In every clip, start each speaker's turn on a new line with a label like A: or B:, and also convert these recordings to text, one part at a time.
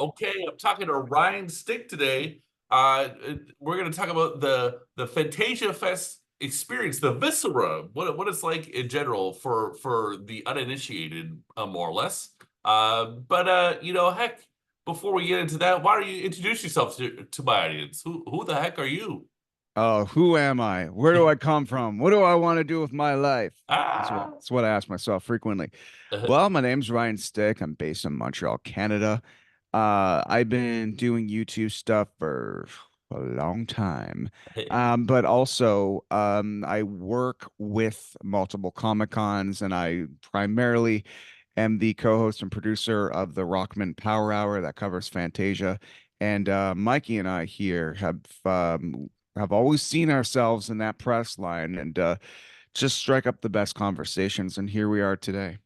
A: Okay, I'm talking to Ryan Stick today. We're going to talk about the Fantasia Fest experience, the viscera, what it's like in general for the uninitiated, more or less. Heck, before we get into that, why don't you introduce yourself to my audience? Who the heck are you?
B: Oh, who am I? Where do I come from? What do I want to do with my life? That's what,
A: Ah,
B: that's what I ask myself frequently. Well, my name's Ryan Stick. I'm based in Montreal, Canada. I've been doing YouTube stuff for a long time. But also I work with multiple Comic Cons, and I primarily am the co-host and producer of the Rockman Power Hour that covers Fantasia. And Mikey and I here have always seen ourselves in that press line and just strike up the best conversations. And here we are today.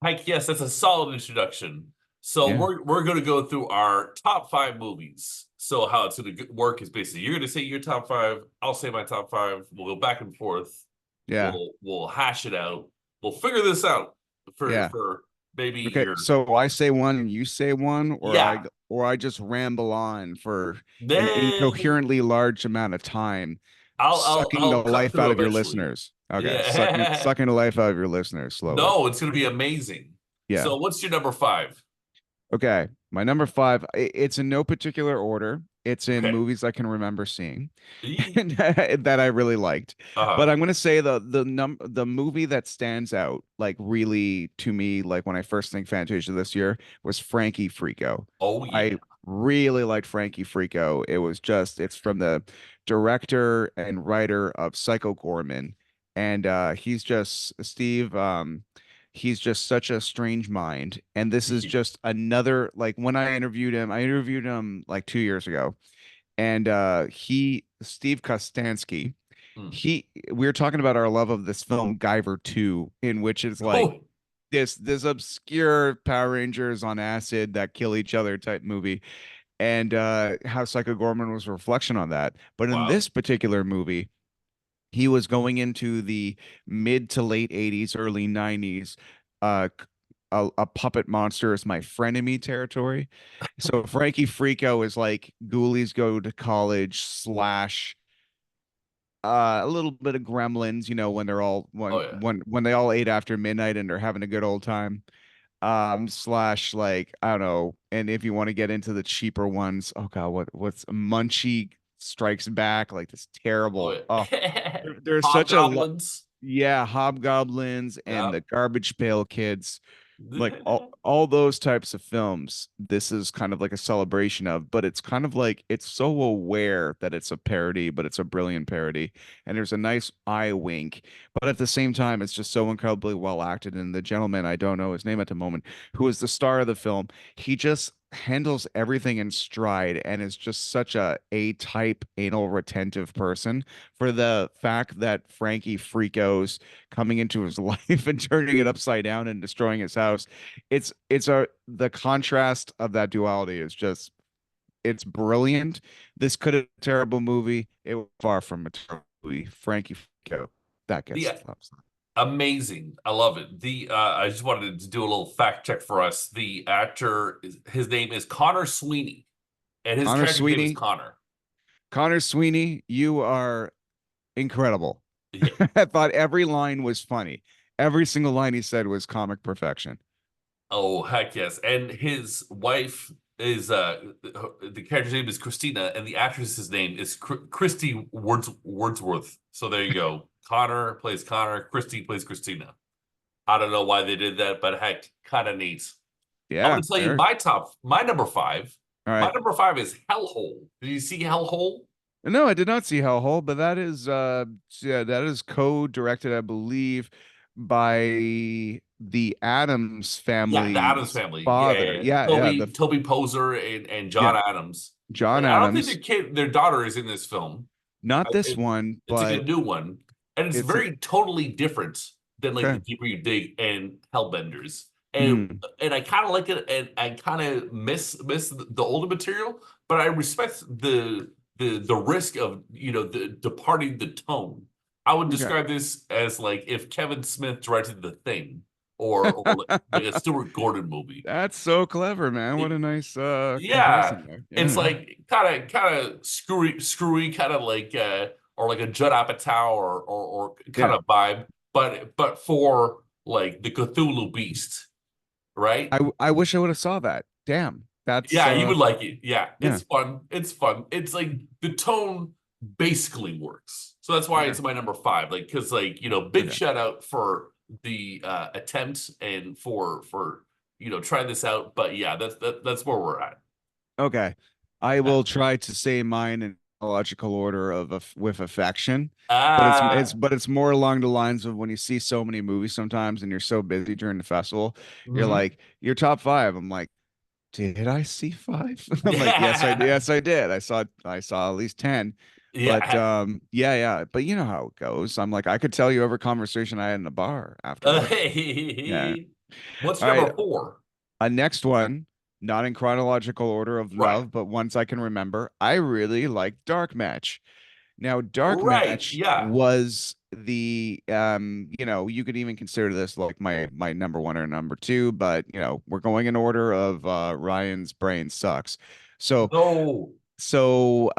A: Heck, yes, that's a solid introduction. So
B: Yeah.
A: we're going to go through our top five movies. So how it's going to work is basically you're going to say your top five, I'll say my top five. We'll go back and forth.
B: Yeah.
A: We'll hash it out. We'll figure this out
B: Yeah.
A: for maybe
B: Okay.
A: your
B: So I say one and you say one,
A: yeah.
B: or I just ramble on for an
A: Then
B: incoherently large amount of time, sucking the
A: I'll cut
B: life
A: through
B: out of your
A: eventually.
B: listeners. Okay. Sucking
A: Yeah.
B: sucking the life out of your listeners slowly.
A: No, it's going to be amazing.
B: Yeah.
A: So what's your number five?
B: Okay, my number five, it's in no particular order. It's in
A: Okay.
B: movies I can remember seeing and that I really liked. But
A: Uh-huh.
B: I'm gonna say the movie that stands out, like really to me, like when I first think Fantasia this year, was Frankie Frico.
A: Oh yeah.
B: I really liked Frankie Frico. It's from the director and writer of Psycho Gorman, and he's just Steve. He's just such a strange mind. And this is just another, like when I interviewed him like 2 years ago. And Steve Kostansky,
A: Hmm.
B: we were talking about our love of this film, Guyver 2, in which it's like
A: Oh,
B: this obscure Power Rangers on acid that kill each other type movie. And how Psycho Gorman was a reflection on that. But in
A: wow.
B: this particular movie, he was going into the mid to late 80s, early 90s. A puppet monster is my frenemy territory. So Frankie Frico is like Ghoulies Go to College slash a little bit of Gremlins, when they're all
A: Oh yeah.
B: when they all ate after midnight and they're having a good old time. Slash like I don't know, and if you want to get into the cheaper ones, oh god, what's Munchie Strikes Back, like this
A: Oh
B: terrible. Oh,
A: yeah.
B: there's such a lot.
A: Hobgoblins.
B: Yeah, Hobgoblins and
A: Yeah.
B: the Garbage Pail Kids, like all those types of films. This is kind of like a celebration of, but it's kind of like it's so aware that it's a parody, but it's a brilliant parody, and there's a nice eye wink, but at the same time, it's just so incredibly well acted. And the gentleman, I don't know his name at the moment, who is the star of the film, he just handles everything in stride and is just such a type anal retentive person for the fact that Frankie Freako's coming into his life and turning it upside down and destroying his house. The contrast of that duality is just it's brilliant. This could have been a terrible movie. It was far from a terrible movie. Frankie Freako, that gets
A: The
B: the thumbs up.
A: amazing. I love it. The I just wanted to do a little fact check for us. The actor, his name is Connor Sweeney, and his
B: Connor
A: character's name is
B: Sweeney,
A: Connor.
B: Connor Sweeney, you are incredible.
A: Yeah.
B: I thought every line was funny. Every single line he said was comic perfection.
A: Oh heck yes. And his wife is the character's name is Christina, and the actress's name is Christy Wordsworth. So there you go. Connor plays Connor. Christy plays Christina. I don't know why they did that, but heck, kind of neat. I'm
B: Yeah,
A: going to tell you
B: there.
A: my number five.
B: All
A: My
B: right.
A: number five is Hellhole. Did you see Hellhole?
B: No, I did not see Hellhole, but that is yeah, that is co-directed, I believe, by the Adams
A: Yeah, the Adams
B: family's
A: family. Yeah,
B: father.
A: yeah, yeah.
B: Yeah, yeah,
A: Toby Poser and
B: yeah,
A: John Adams.
B: John
A: And I don't think
B: Adams.
A: their daughter is in this film.
B: Not this
A: It,
B: one,
A: it's like a
B: but
A: new one, and it's
B: it's a,
A: very totally different than like the
B: okay.
A: Deeper You Dig and Hellbenders.
B: Hmm.
A: And I kind of like it, and I kind of miss the older material, but I respect the risk of departing the tone. I would
B: Okay.
A: describe this as like if Kevin Smith directed The Thing, or like a Stuart Gordon movie.
B: That's so clever, man. What a nice
A: Yeah,
B: comparison there.
A: it's
B: Yeah.
A: like kind of screwy, kind of like or like a Judd Apatow or kind
B: Yeah.
A: of vibe, but for like the Cthulhu beast, right?
B: I wish I would have saw that. Damn. That's
A: Yeah, you would like it. Yeah,
B: yeah.
A: it's fun. It's fun. It's like the tone basically works. So that's why
B: Okay.
A: it's my number five. Like, because like, big
B: Okay.
A: shout out for the attempt and for trying this out. But yeah, that's where we're at.
B: Okay. I will try to say mine in chronological order with affection, but
A: Ah,
B: it's more along the lines of when you see so many movies sometimes and you're so busy during the festival, you're
A: mhm.
B: like, your top five. I'm like, did I see five? I'm like,
A: Yeah,
B: yes, I did. I saw at least 10. But
A: yeah.
B: yeah. But you know how it goes. I'm like, I could tell you every conversation I had in the bar afterwards. Yeah.
A: What's
B: All
A: your
B: right.
A: number four?
B: Next one, not in chronological order of
A: Right,
B: love, but ones I can remember. I really like Dark Match. Now, Dark
A: right.
B: Match
A: Yeah.
B: was you could even consider this like my number one or number two, but we're going in order of Ryan's brain sucks. So
A: No.
B: so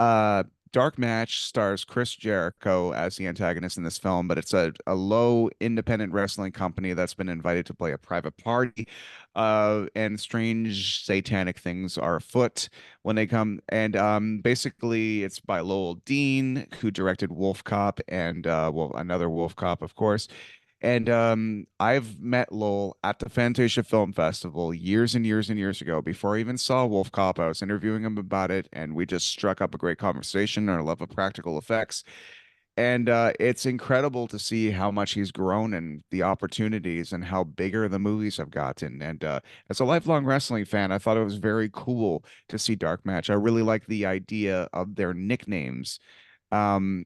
B: Dark Match stars Chris Jericho as the antagonist in this film, but it's a low independent wrestling company that's been invited to play a private party. And strange satanic things are afoot when they come. And basically it's by Lowell Dean, who directed Wolf Cop and well, another Wolf Cop, of course. And I've met Lowell at the Fantasia Film Festival years and years and years ago. Before I even saw Wolf Cop, I was interviewing him about it, and we just struck up a great conversation on our love of practical effects. And it's incredible to see how much he's grown and the opportunities and how bigger the movies have gotten. And as a lifelong wrestling fan, I thought it was very cool to see Dark Match. I really like the idea of their nicknames and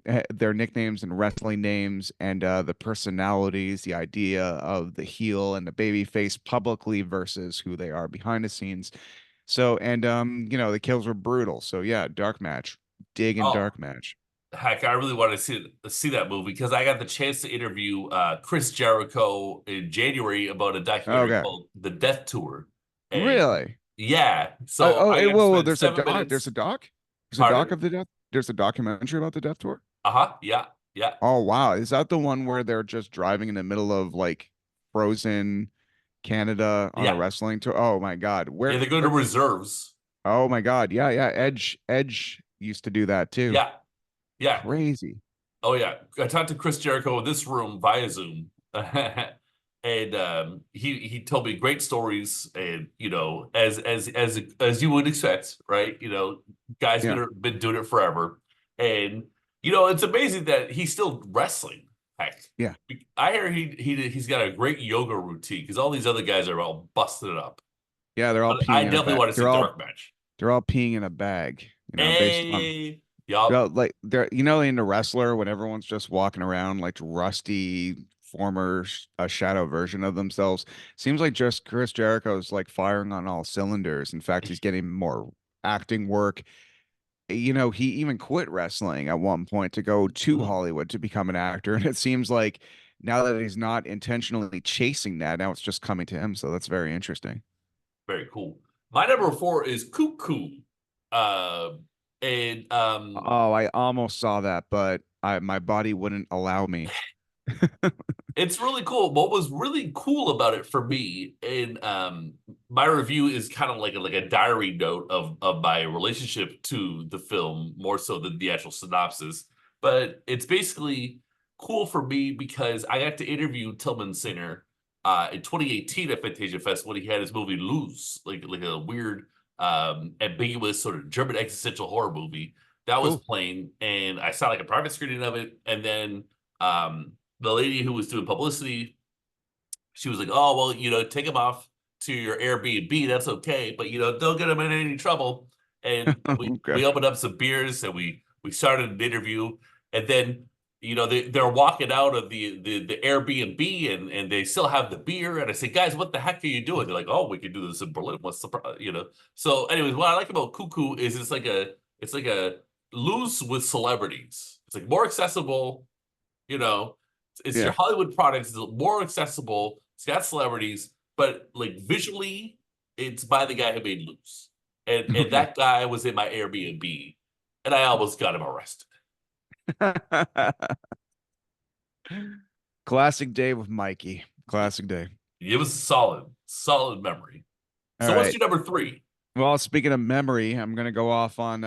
B: wrestling names and the personalities, the idea of the heel and the baby face publicly versus who they are behind the scenes. So and the kills were brutal. So yeah, Dark Match. Dig in
A: Oh,
B: Dark Match.
A: heck, I really want to see that movie because I got the chance to interview Chris Jericho in January about a documentary
B: Okay.
A: called The Death Tour. And
B: Really?
A: yeah, so I got to
B: Whoa,
A: spend
B: there's a
A: seven
B: doc. There's a
A: minutes.
B: doc. There's a doc
A: Pardon?
B: of the death. There's a documentary about the death tour.
A: Uh-huh. Yeah. Yeah.
B: Oh wow. Is that the one where they're just driving in the middle of like frozen Canada on a
A: Yeah.
B: wrestling tour? Oh my God.
A: Yeah, they go to reserves.
B: Oh my God. Yeah, yeah. Edge used to do that too.
A: Yeah. Yeah.
B: Crazy.
A: Oh yeah, I talked to Chris Jericho in this room via Zoom, and he told me great stories, and as you would expect, right? Guys
B: Yeah.
A: been doing it forever, and it's amazing that he's still wrestling. Heck,
B: Yeah.
A: I hear he's got a great yoga routine because all these other guys are all busting it up.
B: Yeah, they're all
A: But I
B: peeing in a
A: definitely
B: bag.
A: want to see Dark Match.
B: They're all peeing in a bag, based on
A: Hey, yup.
B: like they're in the wrestler when everyone's just walking around like rusty former a shadow version of themselves. Seems like just Chris Jericho's like firing on all cylinders. In fact, he's getting more acting work. He even quit wrestling at one point to go to Hollywood to become an actor. And it seems like now that he's not intentionally chasing that, now it's just coming to him. So that's very interesting.
A: Very cool. My number four is Cuckoo. Uh, and
B: Oh, I almost saw that, but my body wouldn't allow me.
A: It's really cool. What was really cool about it for me, and my review is kind of like a diary note of my relationship to the film, more so than the actual synopsis. But it's basically cool for me because I got to interview Tillman Singer in 2018 at Fantasia Fest when he had his movie Lose, like a weird, ambiguous sort of German existential horror movie that was
B: Cool.
A: playing, and I saw like a private screening of it, and then the lady who was doing publicity, she was like, "Oh, well, take them off to your Airbnb. That's okay, but don't get them in any trouble." And
B: Okay.
A: we opened up some beers and we started an interview, and then they're walking out of the Airbnb and they still have the beer, and I say, "Guys, what the heck are you doing?" They're like, "Oh, we can do this in Berlin. What's the So, anyways, what I like about Cuckoo is it's like a lose with celebrities. It's like more accessible, you know, it's your
B: Yeah.
A: Hollywood product is more accessible It's got celebrities, but like visually, it's by the guy who made Loose, and
B: Okay.
A: that guy was in my Airbnb, and I almost got him arrested.
B: Classic day with Mikey. Classic day.
A: It was solid, solid memory.
B: All
A: So what's
B: right.
A: your number three?
B: Well, speaking of memory, I'm gonna go off on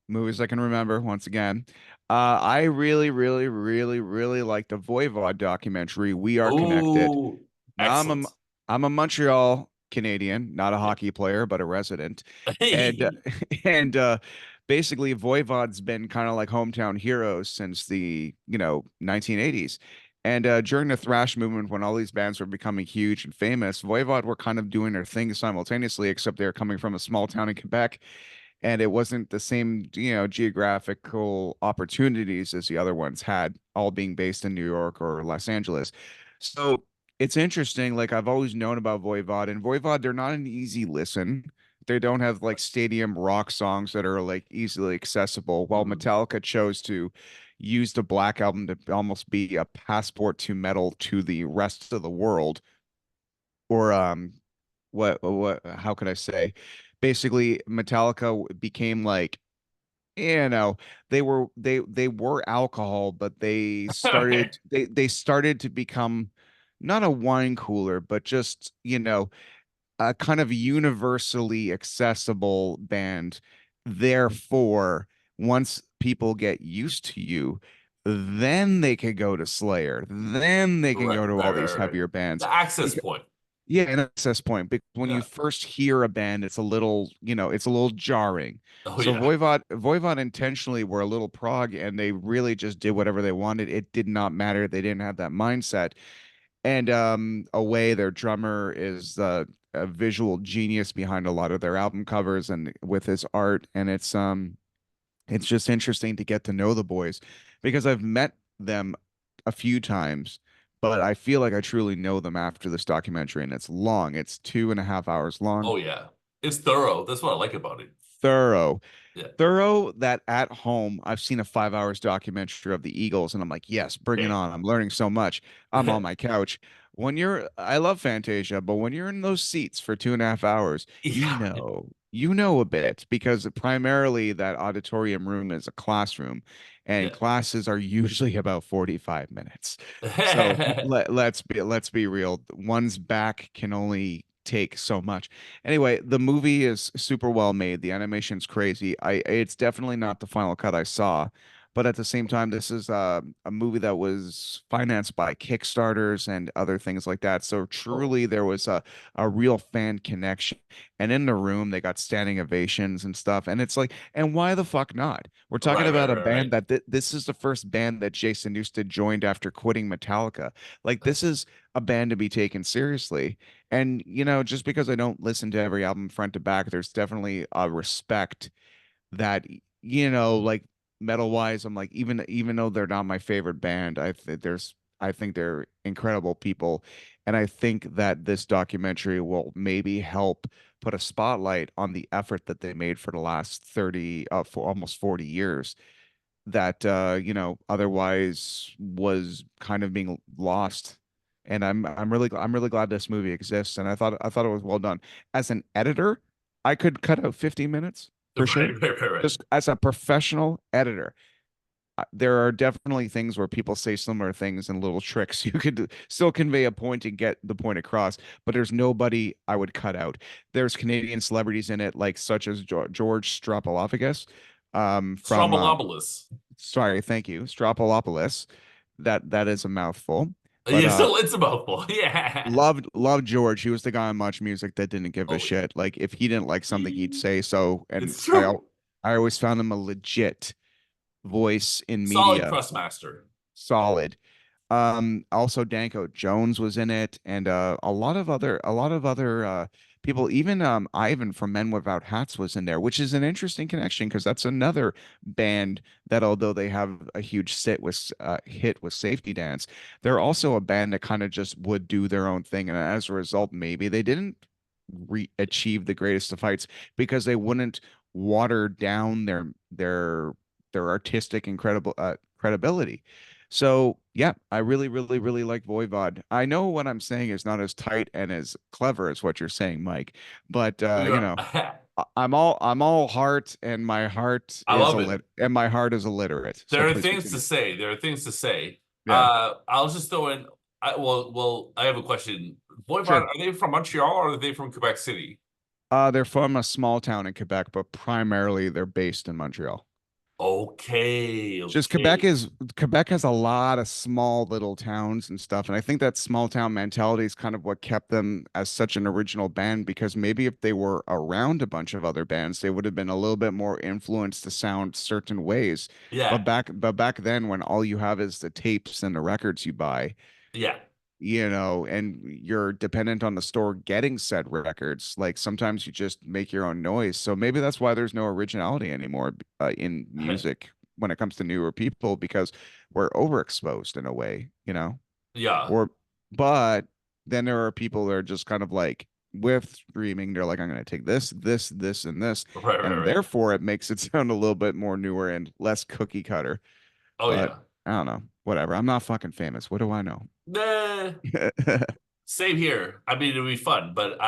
B: movies I can remember once again. I really, really, really, really like the Voivod documentary, We Are Connected.
A: Oh,
B: Now
A: excellent.
B: I'm a Montreal Canadian, not a
A: Yeah.
B: hockey player, but a resident. And
A: Hey.
B: and basically Voivod's been kind of like hometown heroes since the, 1980s. And during the thrash movement, when all these bands were becoming huge and famous, Voivod were kind of doing their thing simultaneously, except they were coming from a small town in Quebec, and it wasn't the same, geographical opportunities as the other ones had, all being based in New York or Los Angeles. So it's interesting. Like I've always known about Voivod, and Voivod, they're not an easy listen. They don't have like stadium rock songs that are like easily accessible, while
A: Mhm.
B: Metallica chose to use the Black Album to almost be a passport to metal to the rest of the world. Or what how could I say? Basically, Metallica became like, they were alcohol, but they started to become not a wine cooler, but just, a kind of universally accessible band. Therefore, once people get used to you, then they can go to Slayer. Then they can
A: Right,
B: go to
A: right,
B: all
A: right,
B: these
A: right.
B: heavier bands.
A: The access
B: Because,
A: point.
B: yeah, an access point. Because when you
A: Yeah.
B: first hear a band, it's a little, it's a little jarring.
A: Oh
B: So
A: yeah.
B: Voivod intentionally were a little prog, and they really just did whatever they wanted. It did not matter. They didn't have that mindset. And Away, their drummer, is a visual genius behind a lot of their album covers and with his art. And it's just interesting to get to know the boys, because I've met them a few times, but I feel like I truly know them after this documentary. And it's long. It's 2.5 hours long.
A: Oh yeah. It's thorough. That's what I like about it.
B: Thorough.
A: Yeah.
B: Thorough that at home I've seen a 5 hours documentary of the Eagles, and I'm like, yes, bring it
A: Hey.
B: on. I'm learning so much. I'm on my couch. I love Fantasia, but when you're in those seats for 2.5 hours,
A: Yeah.
B: you know a bit, because primarily that auditorium room is a classroom, and
A: Yeah.
B: classes are usually about 45 minutes. So let's be real. One's back can only take so much. Anyway, the movie is super well made. The animation's crazy. It's definitely not the final cut I saw, but at the same time, this is a movie that was financed by Kickstarters and other things like that. So
A: Oh,
B: truly, there was a real fan connection. And in the room, they got standing ovations and stuff. And it's like, and why the fuck not? We're talking
A: right, right,
B: about a
A: right,
B: band
A: right.
B: that this is the first band that Jason Newsted joined after quitting Metallica. Like this is a band to be taken seriously. And, just because I don't listen to every album front to back, there's definitely a respect that, like metal wise, I'm like, even though they're not my favorite band, I think they're incredible people. And I think that this documentary will maybe help put a spotlight on the effort that they made for the last 30, for almost 40 years, that otherwise was kind of being lost. And I'm really glad this movie exists, and I thought it was well done. As an editor, I could cut out 15 minutes for
A: Right,
B: sure.
A: right, right, right.
B: Just as a professional editor, there are definitely things where people say similar things and little tricks. You could still convey a point and get the point across, but there's nobody I would cut out. There's Canadian celebrities in it, like such as George Stropalophagus, from
A: Strombolopolis.
B: sorry, thank you, Stropalopoulos. That is a mouthful, but
A: Yeah, so it's a mouthful. Yeah.
B: loved George. He was the guy on Much Music that didn't give a
A: Oh yeah.
B: shit. Like if he didn't like something, he'd say so. And
A: It's true.
B: I always found him a legit voice in
A: Solid
B: media,
A: crust master.
B: solid. Also Danko Jones was in it, and a lot of other people. Even Ivan from Men Without Hats was in there, which is an interesting connection, because that's another band that, although they have a huge hit with Safety Dance, they're also a band that kind of just would do their own thing, and as a result, maybe they didn't achieve the greatest of heights, because they wouldn't water down their artistic incredible credibility. So yeah, I really, really, really like Voivod. I know what I'm saying is not as tight and as clever as what you're saying, Mike, but
A: You're,
B: I'm all heart, and my heart
A: I
B: is
A: love it.
B: my heart is illiterate. So
A: There are
B: please
A: things to
B: continue.
A: say. There are things to say.
B: Yeah,
A: I'll just throw in. I have a question. Voivod,
B: sure.
A: are they from Montreal or are they from Quebec City?
B: They're from a small town in Quebec, but primarily they're based in Montreal.
A: Okay,
B: Just
A: okay.
B: Quebec has a lot of small little towns and stuff, and I think that small town mentality is kind of what kept them as such an original band. Because maybe if they were around a bunch of other bands, they would have been a little bit more influenced to sound certain ways.
A: Yeah,
B: But back then, when all you have is the tapes and the records you buy,
A: yeah.
B: and you're dependent on the store getting said records, like sometimes you just make your own noise. So maybe that's why there's no originality anymore in music when it comes to newer people, because we're overexposed in a way.
A: Yeah.
B: Or, but then there are people that are just kind of like with streaming, they're like, I'm going to take this, and this,
A: Right, right,
B: and
A: right.
B: therefore it makes it sound a little bit more newer and less cookie cutter.
A: Oh
B: But
A: yeah.
B: I don't know, whatever. I'm not fucking famous. What do I know?
A: Nah. Same here. I mean, it'd be fun, but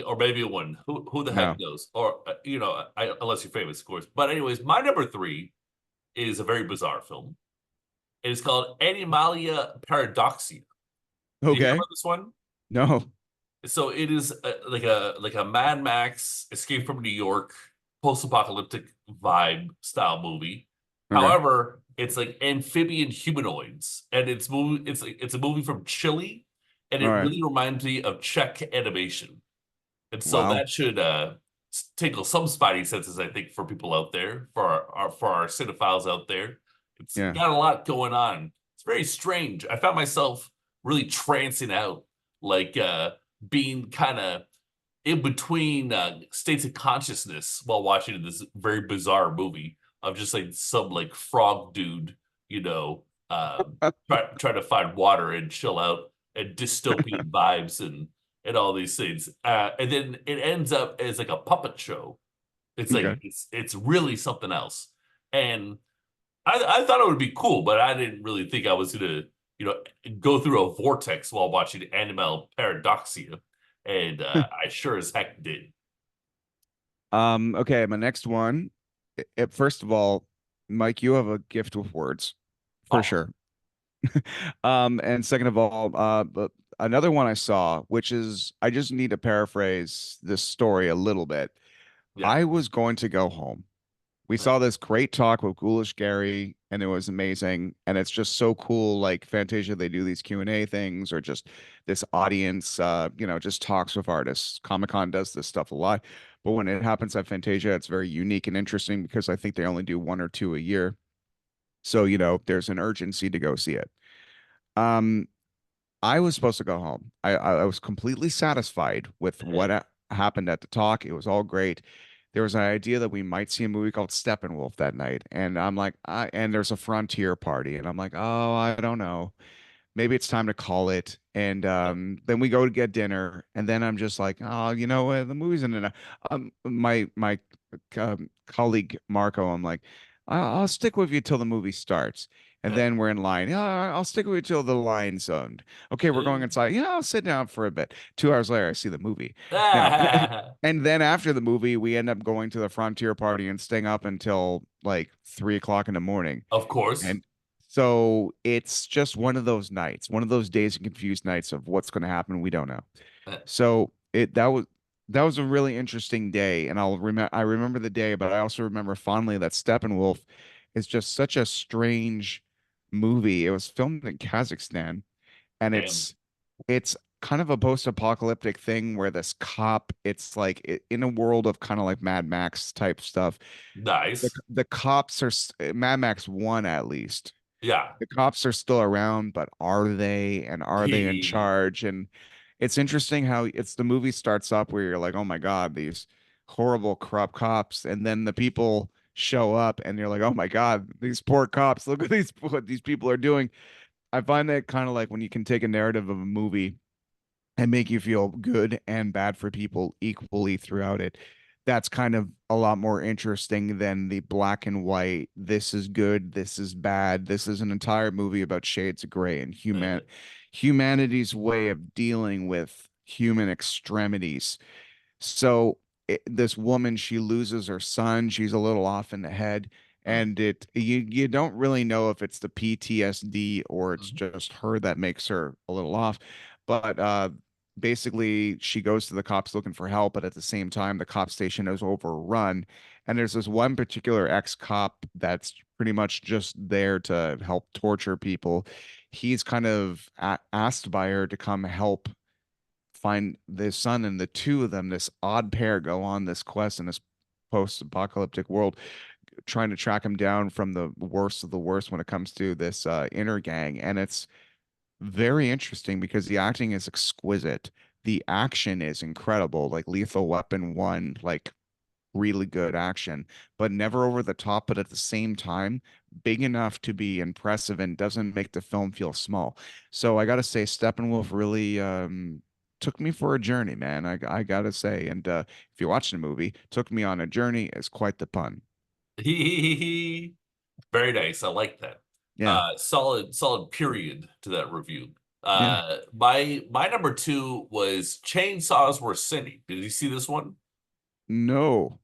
A: or maybe it wouldn't. Who the heck
B: No.
A: knows? Or unless you're famous, of course. But anyways, my number three is a very bizarre film. It is called Animalia Paradoxia. Do you hear
B: Okay.
A: about this one?
B: No.
A: So it is like a Mad Max Escape from New York post-apocalyptic vibe style movie.
B: Okay.
A: However, it's like amphibian humanoids, and it's a movie from Chile, and
B: All
A: it
B: right.
A: really reminds me of Czech animation. And so
B: Wow.
A: that should tickle some spidey senses, I think, for people out there, for our cinephiles out there. It's
B: Yeah.
A: got a lot going on. It's very strange. I found myself really trancing out, like being kind of in between states of consciousness while watching this very bizarre movie of just like some like frog dude, you know, try to find water and chill out and dystopian vibes and all these things. And then it ends up as like a puppet show. It's
B: Okay.
A: like it's really something else. And I thought it would be cool, but I didn't really think I was gonna, you know, go through a vortex while watching Animal Paradoxia. And I sure as heck did.
B: Okay, my next one. First of all, Mike, you have a gift with words for
A: Oh,
B: sure. And second of all, but another one I saw, which is I just need to paraphrase this story a little bit.
A: yeah.
B: I was going to go home. We saw this great talk with Ghoulish Gary, and it was amazing. And it's just so cool. Like Fantasia, they do these Q&A things, or just this audience, just talks with artists. Comic-Con does this stuff a lot. But when it happens at Fantasia, it's very unique and interesting because I think they only do one or two a year. So, there's an urgency to go see it. Um, I was supposed to go home. I was completely satisfied with what happened at the talk. It was all great. There was an idea that we might see a movie called Steppenwolf that night, and I'm like, and there's a Frontier party, and I'm like, oh, I don't know, maybe it's time to call it. And then we go to get dinner, and then I'm just like, oh, you know what, the movie's in it. My colleague Marco, I'm like, I'll stick with you till the movie starts. And then we're in line. Yeah, I'll stick with you till the line's owned. Okay, we're going inside. Yeah, I'll sit down for a bit. 2 hours later, I see the movie. Now, and then after the movie, we end up going to the Frontier party and staying up until like 3 o'clock in the morning.
A: Of course.
B: And so it's just one of those nights, one of those days and confused nights of what's going to happen. We don't know. So that was a really interesting day, and I remember the day, but I also remember fondly that Steppenwolf is just such a strange movie. It was filmed in Kazakhstan, and
A: Damn.
B: it's kind of a post-apocalyptic thing where this cop, it's like in a world of kind of like Mad Max type stuff.
A: Nice.
B: The cops are Mad Max 1 at least.
A: Yeah.
B: The cops are still around, but are they? And are they in
A: He,
B: charge? And it's interesting how the movie starts up where you're like, oh my God, these horrible corrupt cops. And then the people show up and you're like, oh my God, these poor cops. Look at what these people are doing. I find that kind of like when you can take a narrative of a movie and make you feel good and bad for people equally throughout it. that's kind of a lot more interesting than the black and white. This is good, this is bad. This is an entire movie about shades of gray and humanity's way of dealing with human extremities. So this woman, she loses her son. She's a little off in the head, and you don't really know if it's the PTSD or it's
A: Mhm.
B: just her that makes her a little off. But basically, she goes to the cops looking for help, but at the same time, the cop station is overrun. And there's this one particular ex-cop that's pretty much just there to help torture people. He's kind of asked by her to come help find their son, and the two of them, this odd pair, go on this quest in this post-apocalyptic world, trying to track him down from the worst of the worst when it comes to this inner gang. And it's very interesting because the acting is exquisite. The action is incredible. Like Lethal Weapon 1, like really good action, but never over the top, but at the same time, big enough to be impressive and doesn't make the film feel small. So I gotta say, Steppenwolf really took me for a journey, man. I gotta say. And if you watch the movie, took me on a journey is quite the pun.
A: Very nice. I like that.
B: Yeah.
A: Solid period to that review.
B: Yeah.
A: My number two was Chainsaws Were Sinning. Did you see this one?
B: No.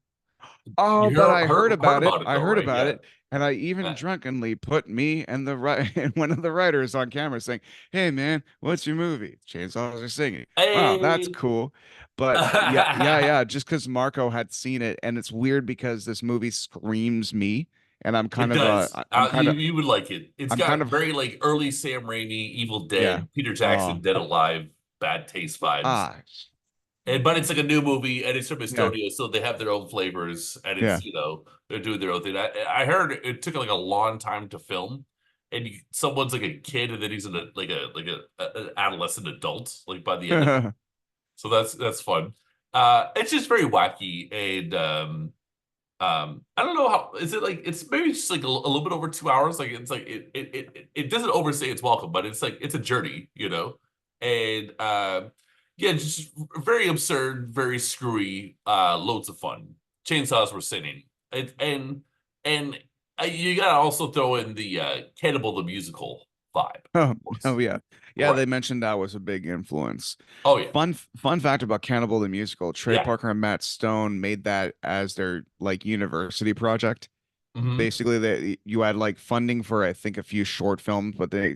B: Oh,
A: You
B: but I heard
A: heard
B: about it.
A: about it
B: I
A: though,
B: heard
A: right?
B: about
A: Yeah.
B: it, and I even
A: Uh,
B: drunkenly put me and the right and one of the writers on camera saying, "Hey, man, what's your movie? Chainsaws Are Singing." Wow, that's
A: Hey.
B: cool. But yeah, yeah, yeah. Just because Marco had seen it, and it's weird because this movie screams me, and I'm
A: It
B: kind of
A: does.
B: I'm kind of
A: You would like it. It's
B: I'm kind
A: got
B: of
A: very like early Sam Raimi, Evil
B: yeah.
A: Dead, Peter
B: Oh,
A: Jackson, Dead Alive, bad taste vibes.
B: ah,
A: But it's like a new movie, and it's from
B: yeah,
A: Estonia, so they have their own flavors, and
B: yeah.
A: it's they're doing their own thing. I heard it took like a long time to film, and someone's like a kid, and then he's in a an adolescent adult like by the end of it. So that's fun. It's just very wacky, and I don't know how is it like it's maybe just like a little bit over 2 hours. Like it's like it doesn't overstay its welcome, but it's like it's a journey, and yeah, just very absurd, very screwy, loads of fun. Chainsaws Were Sinning, and you gotta also throw in the Cannibal the Musical vibe,
B: Oh,
A: of course.
B: oh yeah. Yeah,
A: Right.
B: they mentioned that was a big influence.
A: Oh yeah.
B: Fun fact about Cannibal the Musical, Trey
A: Yeah.
B: Parker and Matt Stone made that as their like university project.
A: Hmm.
B: Basically, you had like funding for I think a few short films, but they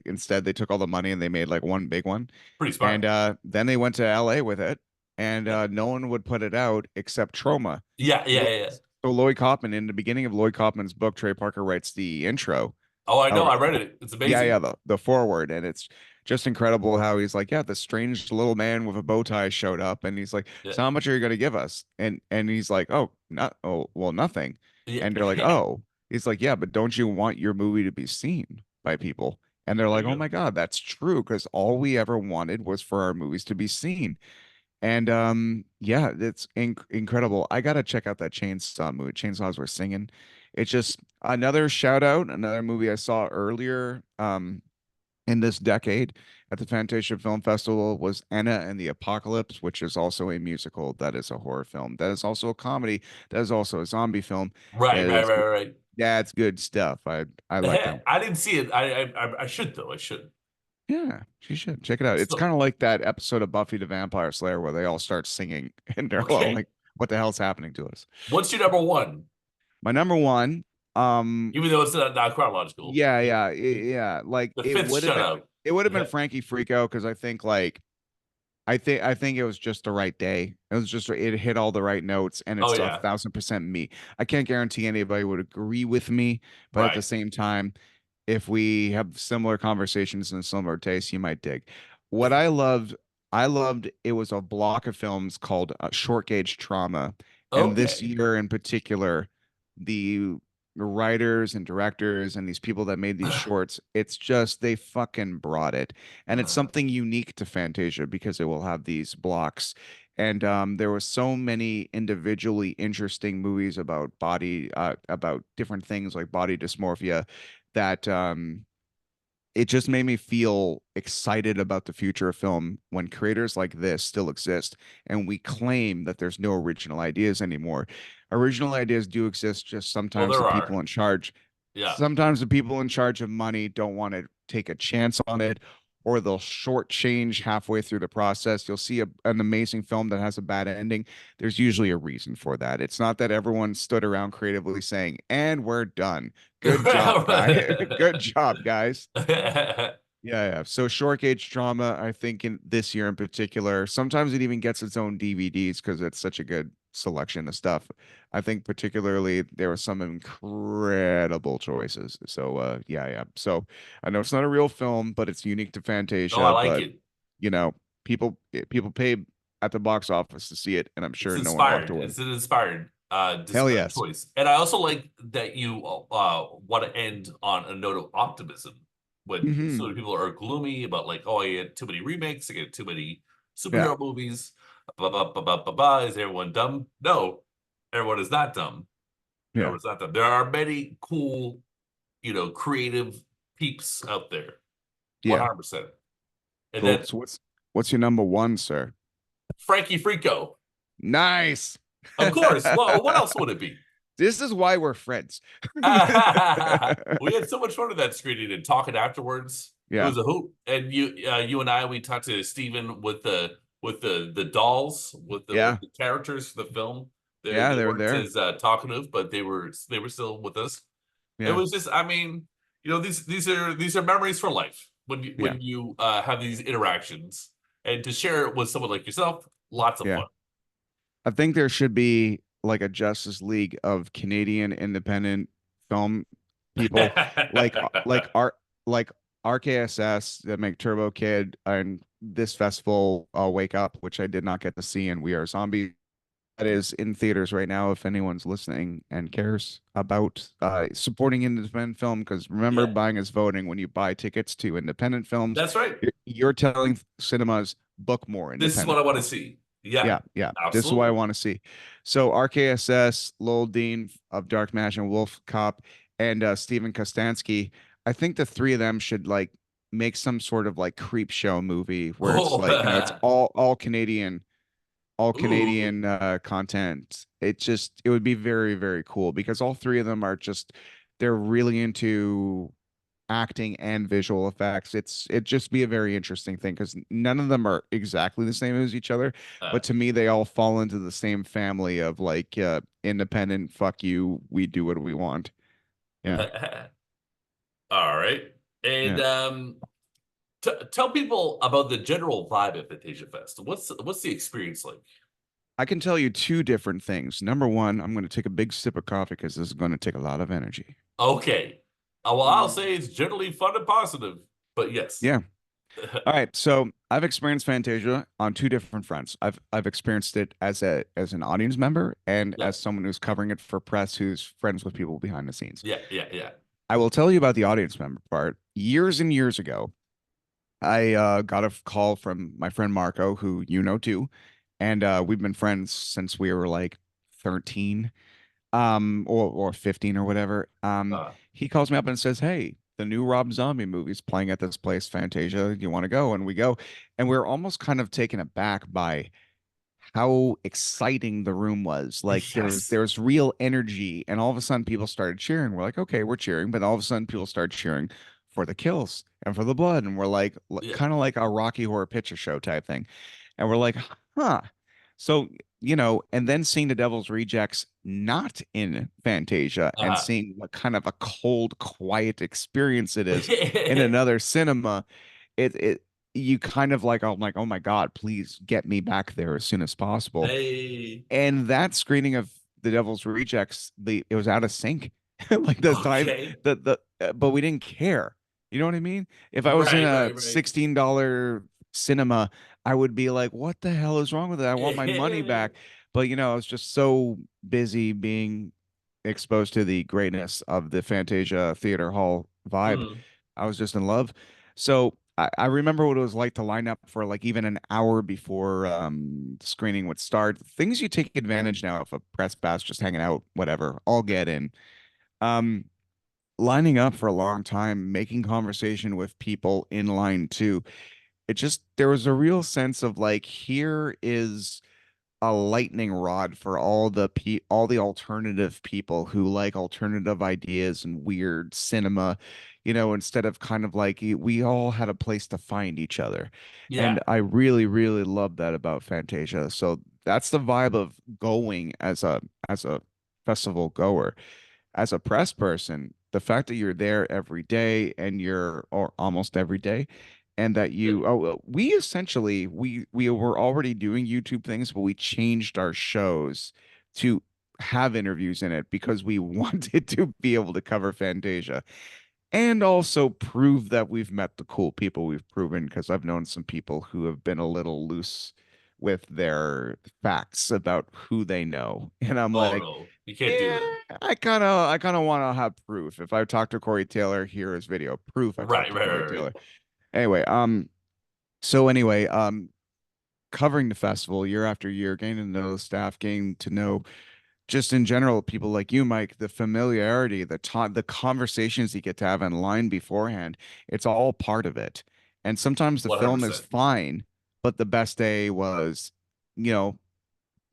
B: took all the money and they made like one big one.
A: Pretty
B: And
A: smart.
B: then they went to LA with it, and
A: Yeah.
B: no one would put it out except Troma.
A: Yeah. Yeah.
B: Lo-
A: Yeah. Yeah.
B: So Lloyd Kaufman, in the beginning of Lloyd Kaufman's book, Trey Parker writes the intro.
A: Oh, I
B: Oh,
A: know. I read it. It's
B: yeah, yeah,
A: amazing.
B: the forward, and it's just incredible how he's like, yeah, this strange little man with a bow tie showed up, and he's like,
A: Yeah.
B: so how much are you going to give us? And he's like, oh, not, oh, well, nothing. And they're like,
A: Yeah.
B: oh, he's like, yeah, but don't you want your movie to be seen by people? And they're
A: There
B: like, oh
A: you
B: my God, that's true, because all we ever wanted was for our movies to be seen. And yeah, it's incredible. I gotta check out that Chainsaw movie. Chainsaws Were Singing. It's just another shout out, another movie I saw earlier in this decade at the Fantasia Film Festival was Anna and the Apocalypse, which is also a musical. That is a horror film. That is also a comedy. That is also a zombie film.
A: Right,
B: That
A: right,
B: is,
A: right,
B: yeah, it's good stuff. I like
A: right.
B: them.
A: I didn't see it. I should though. I should.
B: Yeah, you should check it out. It's
A: So
B: kind of like that episode of Buffy the Vampire Slayer where they all start singing and they're all
A: okay.
B: like, "What the hell's happening to us?"
A: What's your number one?
B: My number one,
A: Even though it's not chronological.
B: yeah, yeah, yeah, like
A: The fifth shutout.
B: it would have been
A: Yeah.
B: Frankie Frico because I think like I think it was just the right day. It was just it hit all the right notes, and
A: Oh
B: it's a
A: yeah.
B: 1000% me. I can't guarantee anybody would agree with me, but at the
A: Right.
B: same time, if we have similar conversations and similar tastes, you might dig. What I loved it was a block of films called Short Gauge Trauma, and this
A: Okay.
B: year in particular, the writers and directors and these people that made these shorts, it's just they fucking brought it, and it's something unique to Fantasia because it will have these blocks. And there were so many individually interesting movies about about different things like body dysmorphia that it just made me feel excited about the future of film when creators like this still exist and we claim that there's no original ideas anymore. Original ideas do exist, just
A: Oh,
B: sometimes
A: there
B: the people
A: are.
B: in charge,
A: Yeah.
B: sometimes the people in charge of money don't want to take a chance on it, or they'll shortchange halfway through the process. You'll see an amazing film that has a bad ending. There's usually a reason for that. It's not that everyone stood around creatively saying, and we're done. Good job, guy. Good job, guys. Yeah, yeah. So short gauge drama, I think in this year in particular, sometimes it even gets its own DVDs because it's such a good selection of stuff. I think particularly there were some incredible choices. So yeah, yeah. So I know it's not a real film, but it's unique to
A: No, I
B: Fantasia,
A: like
B: but
A: it.
B: you know, people pay at the box office to see it, and I'm
A: It's
B: sure no one walked
A: inspired.
B: away.
A: It's an inspired
B: Hell yes.
A: choice. And I also like that you want to end on a note of optimism when so
B: Hmm.
A: many people are gloomy about like, oh, I get too many remakes, I get too many
B: Yeah,
A: superhero movies. Blah, blah, blah, blah, blah, blah. Is everyone dumb? No, everyone is not dumb.
B: yeah,
A: Everyone's not dumb. There are many cool, creative peeps out there.
B: yeah.
A: 100%. And
B: Cool.
A: then
B: So what's your number one, sir?
A: Frankie Frico.
B: Nice.
A: Of course. Well, what else would it be?
B: This is why we're friends.
A: We had so much fun with that screening and talking afterwards. It
B: Yeah.
A: was a hoot. And you and I, we talked to Steven with the dolls, with
B: Yeah.
A: the characters for the film.
B: Yeah,
A: They
B: they're
A: weren't
B: there.
A: as talkative, but they were still with us. It
B: Yeah.
A: was just, I mean, these are memories for life when you
B: Yeah.
A: have these interactions, and to share it with someone like yourself, lots of
B: Yeah.
A: fun.
B: I think there should be like a Justice League of Canadian independent film people like our like RKSS that make Turbo Kid and this festival Wake Up, which I did not get to see, and We Are Zombies. That is in theaters right now if anyone's listening and cares about supporting independent film, because remember,
A: Yeah,
B: buying is voting. When you buy tickets to independent films,
A: that's right.
B: you're telling cinemas book more
A: This is what I
B: independent
A: want to
B: films.
A: see. Yeah,
B: Yeah, yeah, this is what I
A: absolutely.
B: want to see. So RKSS, Lowell Dean of Dark Match and Wolf Cop, and Steven Kostansky, I think the three of them should like make some sort of like creep show movie where it's
A: Oh,
B: like, it's all
A: ooh,
B: Canadian content. It would be very, very cool because all three of them are just, they're really into acting and visual effects. It just be a very interesting thing because none of them are exactly the same as each other,
A: uh,
B: but to me they all fall into the same family of like independent, fuck you, we do what we want. Yeah.
A: all right. And
B: Yeah.
A: tell people about the general vibe at Fantasia Fest. What's the experience like?
B: I can tell you two different things. Number one, I'm going to take a big sip of coffee because this is going to take a lot of energy.
A: Okay. Well, I'll say it's generally fun and positive, but yes.
B: Yeah. All right, so I've experienced Fantasia on two different fronts. I've experienced it as an audience member and
A: Yeah,
B: as someone who's covering it for press who's friends with people behind the scenes.
A: yeah, yeah, yeah.
B: I will tell you about the audience member part. Years and years ago, I got a call from my friend Marco, who you know too, and we've been friends since we were like 13, or 15 or whatever.
A: Uh,
B: He calls me up and says, "Hey, the new Rob Zombie movie's playing at this place, Fantasia. You want to go?" And we go, and we're almost kind of taken aback by how exciting the room was. Like
A: yes.
B: there was real energy, and all of a sudden people started cheering. We're like, okay, we're cheering, but all of a sudden people started cheering for the kills and for the blood, and we're like,
A: Yeah.
B: kind of like a Rocky Horror Picture Show type thing, and we're like, huh. So, and then seeing the Devil's Rejects not in Fantasia and
A: Uh,
B: seeing what kind of a cold, quiet experience it is in another cinema, it you kind of like, I'm like, oh my God, please get me back there as soon as possible.
A: hey.
B: And that screening of The Devil's Rejects, it was out of sync. Like the time,
A: Okay.
B: but we didn't care. You know what I mean? If I was in
A: Right,
B: a
A: right, right.
B: $16 cinema, I would be like, what the hell is wrong with it? I want my money back. But I was just so busy being exposed to the greatness of the Fantasia Theater Hall vibe.
A: Mhm.
B: I was just in love. So I remember what it was like to line up for like even an hour before the screening would start. Things you take advantage now of a press pass, just hanging out, whatever. I'll get in. Um, lining up for a long time, making conversation with people in line too. It just there was a real sense of like here is a lightning rod for all the alternative people who like alternative ideas and weird cinema, instead of kind of like we all had a place to find each other.
A: Yeah.
B: And I really, really love that about Fantasia. So that's the vibe of going as a festival goer. As a press person, the fact that you're there every day and or almost every day, and that we essentially we were already doing YouTube things, but we changed our shows to have interviews in it because we wanted to be able to cover Fantasia and also prove that we've met the cool people we've proven, because I've known some people who have been a little loose with their facts about who they know. And I'm
A: Oh
B: like,
A: no, you can't do
B: yeah,
A: that.
B: I kind of want to have proof. If I talk to Corey Taylor, here is video proof I talked
A: Right,
B: to
A: right,
B: Corey
A: right, right.
B: Taylor. Anyway, covering the festival year after year, getting to know the staff, getting to know just in general people like you, Mike, the familiarity, the conversations you get to have in line beforehand, it's all part of it. And sometimes the film is
A: 100%.
B: fine, but the best day was, you know,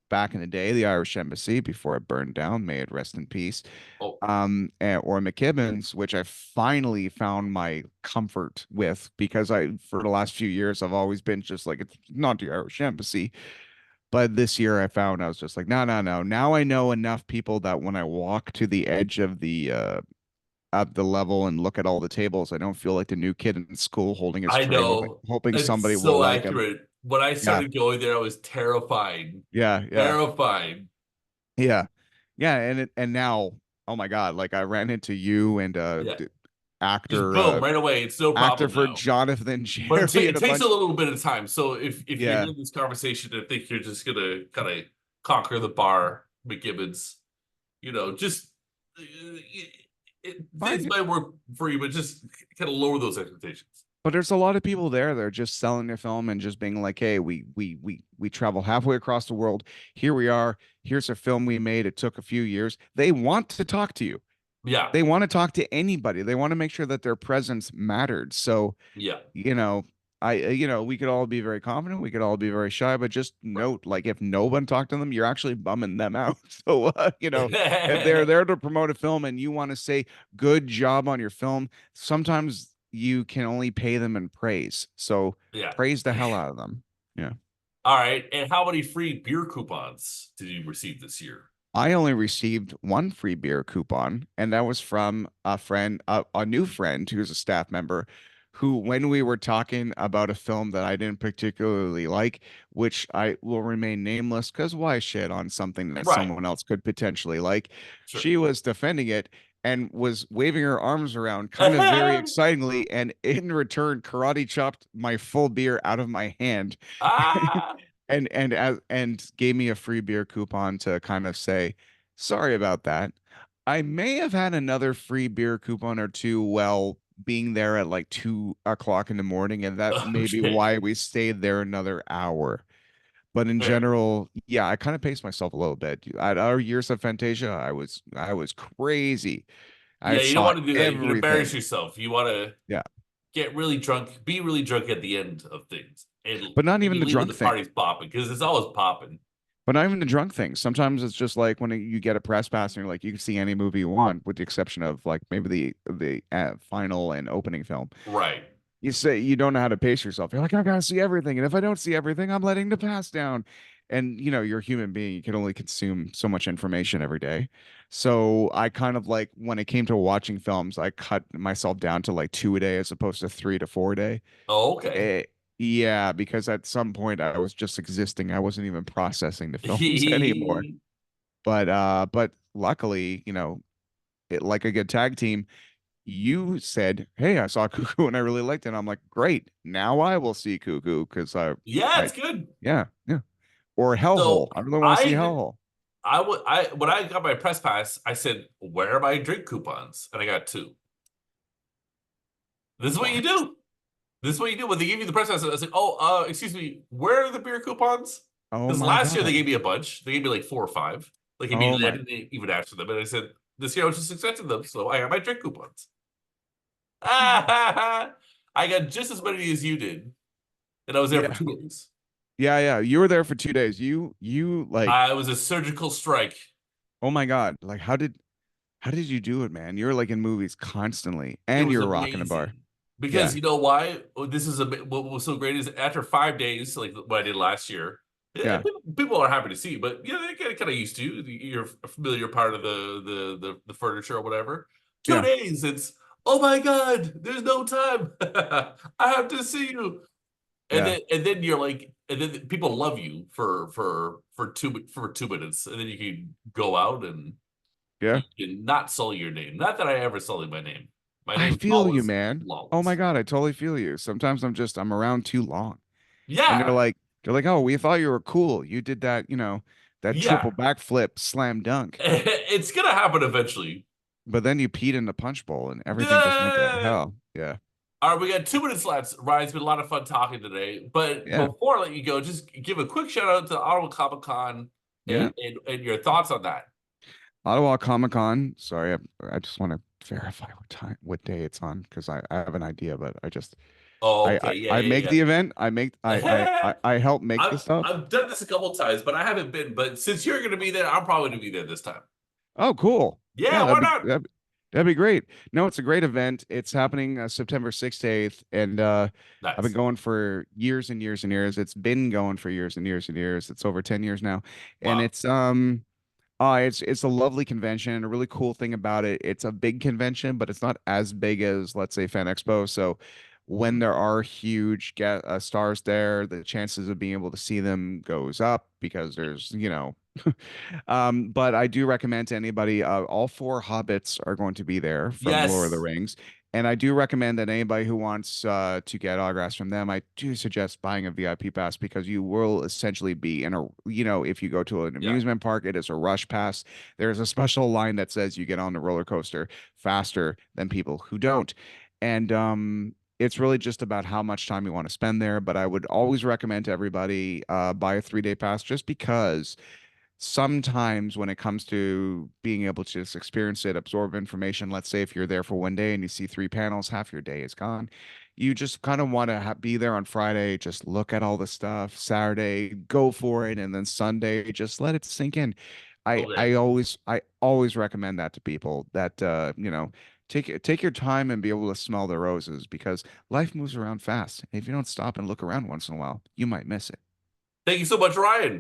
B: back in the day, the Irish Embassy before it burned down, may it rest in peace.
A: Oh,
B: Or McKibben's, which I finally found my comfort with, because for the last few years, I've always been just like, it's not the Irish Embassy. But this year I found I was just like, no, no, no. Now I know enough people that when I walk to the edge of the level and look at all the tables, I don't feel like the new kid in school holding his
A: I
B: tray,
A: know.
B: hoping
A: It's
B: somebody will
A: so
B: like him.
A: accurate. When I
B: Yeah,
A: started going there, I was terrified.
B: yeah, yeah,
A: Terrified.
B: yeah, yeah. And now, oh my God, like I ran into you and
A: Yeah. Just
B: actor
A: boom, right away. It's no
B: actor
A: problem
B: for
A: now.
B: Jonathan
A: But
B: Jerry
A: it
B: and a
A: takes a
B: bunch.
A: little bit of time. So if you're
B: Yeah,
A: hearing this conversation and think you're just gonna kind of conquer the bar, McGibbons, just this
B: fine.
A: might work for you, but just kind of lower those expectations.
B: But there's a lot of people there that are just selling their film and just being like, "Hey, we travel halfway across the world. Here we are. Here's a film we made. It took a few years." They want to talk to you.
A: Yeah,
B: They want to talk to anybody. They want to make sure that their presence mattered. So,
A: yeah,
B: you know, we could all be very confident. We could all be very shy, but just note, like, if no one talked to them, you're actually bumming them out. So, if they're
A: right.
B: there to promote a film and you want to say good job on your film, sometimes you can only pay them in praise. So
A: Yeah.
B: praise the hell out of them. Yeah.
A: All right. And how many free beer coupons did you receive this year?
B: I only received one free beer coupon, and that was from a friend, a new friend who's a staff member, who, when we were talking about a film that I didn't particularly like, which I will remain nameless because why shit on something that
A: Right.
B: someone else could potentially like,
A: Sure.
B: she was defending it and was waving her arms around kind of very excitingly, and in return, karate chopped my full beer out of my hand
A: Ah,
B: and gave me a free beer coupon to kind of say, sorry about that. I may have had another free beer coupon or two while being there at like 2 o'clock in the morning, and that may be
A: okay.
B: why we stayed there another hour. But in
A: Fair.
B: general, yeah, I kind of paced myself a little bit. At our years of Fantasia, I was crazy. I
A: Yeah, you don't
B: saw
A: want to do that. You can embarrass
B: everything.
A: yourself. You want to
B: Yeah.
A: get really drunk, be really drunk at the end of things, and
B: But not even
A: maybe
B: the
A: leave when the
B: drunk thing.
A: party's popping because it's always popping.
B: But not even the drunk thing. Sometimes it's just like when you get a press pass and you're like, you can see any movie you want, with the exception of like maybe the final and opening film.
A: Right.
B: You say you don't know how to pace yourself. You're like, I gotta see everything, and if I don't see everything, I'm letting the pass down. And you're a human being. You can only consume so much information every day. So I kind of like when it came to watching films, I cut myself down to like 2 a day as opposed to 3 to 4 a day.
A: Oh, okay.
B: Eh, yeah, because at some point I was just existing. I wasn't even processing the films anymore. But luckily, like a good tag team, you said, "Hey, I saw Cuckoo and I really liked it." And I'm like, "Great. Now I will see Cuckoo because
A: Yeah,
B: I
A: it's good.
B: yeah, yeah." Or Hellhole.
A: So
B: I really want to see
A: I
B: Hellhole.
A: I would I when I got my press pass, I said, "Where are my drink coupons?" And I got two. This is what you
B: What?
A: do. This is what you do when they give you the press pass. I was like, "Oh, excuse me, where are the beer coupons?"
B: Oh
A: Because
B: my
A: last year they
B: God.
A: gave me a bunch. They gave me like four or five. Like
B: Oh
A: immediately, I
B: my.
A: didn't even ask for them, and I said, this year I was just accepting them, so I got my drink coupons. I got just as many as you did, and I was there for
B: Yeah.
A: 2 days.
B: Yeah, yeah. You were there for 2 days. You like,
A: It was a surgical strike.
B: oh my God. Like how did you do it, man? You're like in movies constantly
A: It
B: and
A: was
B: you're rocking a bar.
A: amazing because
B: Yeah.
A: you know why? This is a bit, what was so great is after 5 days, like what I did last year,
B: Yeah.
A: people are happy to see, but yeah, they get kind of used to. You're a familiar part of the furniture or whatever. Two
B: Yeah.
A: days, it's oh my god, there's no time. I have to see you,
B: Yeah.
A: and then you're like, and then people love you for 2 minutes, and then you can go out and
B: Yeah.
A: you can not sully your name. Not that I ever sully my name. My
B: I
A: name's
B: feel you,
A: always
B: man. Oh my
A: flawless.
B: God, I totally feel you. Sometimes I'm around too long. And
A: Yeah,
B: they're like, "Oh, we thought you were cool. You did that, that
A: yeah.
B: triple backflip slam dunk.
A: It's gonna happen eventually.
B: But then you peed in the punch bowl and everything just went to
A: Yeah.
B: hell." Yeah.
A: All right, we got 2 minutes left. Ryan, it's been a lot of fun talking today. But
B: Yeah.
A: before I let you go, just give a quick shout out to Ottawa Comic Con
B: Yeah.
A: and your thoughts on that.
B: Ottawa Comic Con. Sorry, I just want to verify what day it's on because I have an idea, but
A: Oh, okay, yeah,
B: I make
A: yeah,
B: the event. I make
A: yeah.
B: I help make the stuff.
A: I've done this a couple times, but I haven't been. But since you're gonna be there, I'm probably gonna be there this time.
B: Oh, cool.
A: Yeah,
B: Yeah,
A: why not?
B: that'd be great. No, it's a great event. It's happening September 6th to 8th, and I've been
A: Nice.
B: going for years and years and years. It's been going for years and years and years. It's over 10 years now. And
A: Wow.
B: it's a lovely convention. And a really cool thing about it, it's a big convention, but it's not as big as, let's say, Fan Expo. So when
A: Mhm.
B: there are huge stars there, the chances of being able to see them goes up because there's. But I do recommend to anybody, all four Hobbits are going to be there from Lord of the
A: Yes.
B: Rings. And I do recommend that anybody who wants to get autographs from them, I do suggest buying a VIP pass because you will essentially be in if you go to an
A: Yeah.
B: amusement park, it is a rush pass. There's a special line that says you get on the roller coaster faster than people who don't. And it's really just about how much time you want to spend there. But I would always recommend to everybody buy a 3-day pass just because sometimes when it comes to being able to just experience it, absorb information, let's say if you're there for one day and you see three panels, half your day is gone. You just kind of want to be there on Friday, just look at all the stuff. Saturday, go for it, and then Sunday, just let it sink in.
A: Okay.
B: I always recommend that to people that take your time and be able to smell the roses because life moves around fast. If you don't stop and look around once in a while, you might miss it.
A: Thank you so much, Ryan.